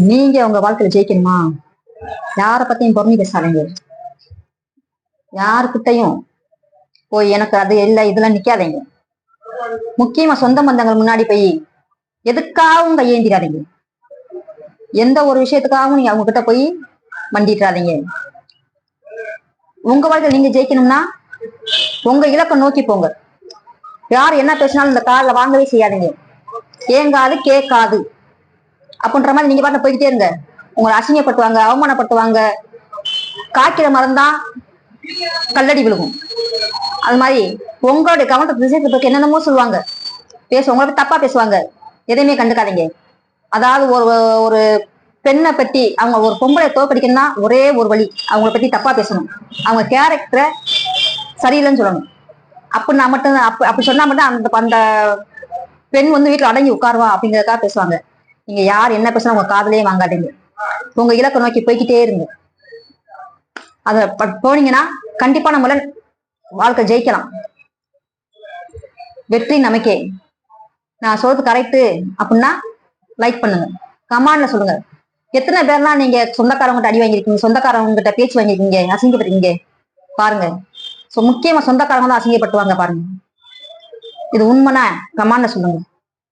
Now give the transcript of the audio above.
நீங்க உங்க வாழ்க்கையில ஜெயிக்கணுமா, யார பத்தியும் பொறுமை பேசாதீங்க. யாருக்கிட்டையும் போய் எனக்கு அது இல்லை இதெல்லாம் நிக்காதீங்க. முக்கியமா சொந்த பந்தங்கள் முன்னாடி போய் எதுக்காகவும் கையேந்திராதீங்க. எந்த ஒரு விஷயத்துக்காகவும் நீங்க அவங்க கிட்ட போய் மண்டிட்டுறாதீங்க. உங்க வாழ்க்கையில நீங்க ஜெயிக்கணும்னா உங்க இலக்கை நோக்கி போங்க. யார் என்ன பேசினாலும் இந்த காலில் வாங்கவே செய்யாதீங்க. ஏங்காது கேட்காது அப்படின்ற மாதிரி நீங்க பாட்டு போய்கிட்டே இருங்க. உங்களை அசிங்கப்படுத்துவாங்க, அவமானப்படுத்துவாங்க. காய்க்கிற மரம் தான் கல்லடி விழுகும். அது மாதிரி உங்களுடைய கவனத்தை திசைக்கு என்னென்னமோ சொல்லுவாங்க, உங்களுக்கு தப்பா பேசுவாங்க. எதையுமே கண்டுக்காதீங்க. அதாவது ஒரு ஒரு பெண்ணை பத்தி, அவங்க ஒரு பொம்பளை தோற்கடிக்கணும்னா ஒரே ஒரு வழி, அவங்கள பத்தி தப்பா பேசணும். அவங்க கேரக்டரை சரியில்லைன்னு சொல்லணும். அப்படின்னா மட்டும் அப்படி சொன்னா மட்டும் அந்த பெண் வீட்டுல அடங்கி உட்காருவா அப்படிங்கறதுக்காக பேசுவாங்க. நீங்க யார் என்ன பேசினா உங்க காதலையே வாங்காதீங்க. உங்க இலக்கை நோக்கி போய்கிட்டே இருங்க. அத போனீங்கன்னா கண்டிப்பா நம்மள வாழ்க்கை ஜெயிக்கலாம். வெற்றி நமக்கே. நான் சொல்றது கரெக்டு அப்படின்னா லைக் பண்ணுங்க, கமெண்ட்ல சொல்லுங்க. எத்தனை பேர்லாம் நீங்க சொந்தக்காரவங்கிட்ட அடி வாங்கிருக்கீங்க, சொந்தக்காரவங்க கிட்ட பேச்சு வாங்கிருக்கீங்க, அசிங்கப்பட்டிருக்கீங்க பாருங்க. முக்கியமா சொந்தக்காரங்க தான் அசிங்கப்படுத்துவாங்க பாருங்க. இது உண்மைனா கமெண்ட்ல சொல்லுங்க.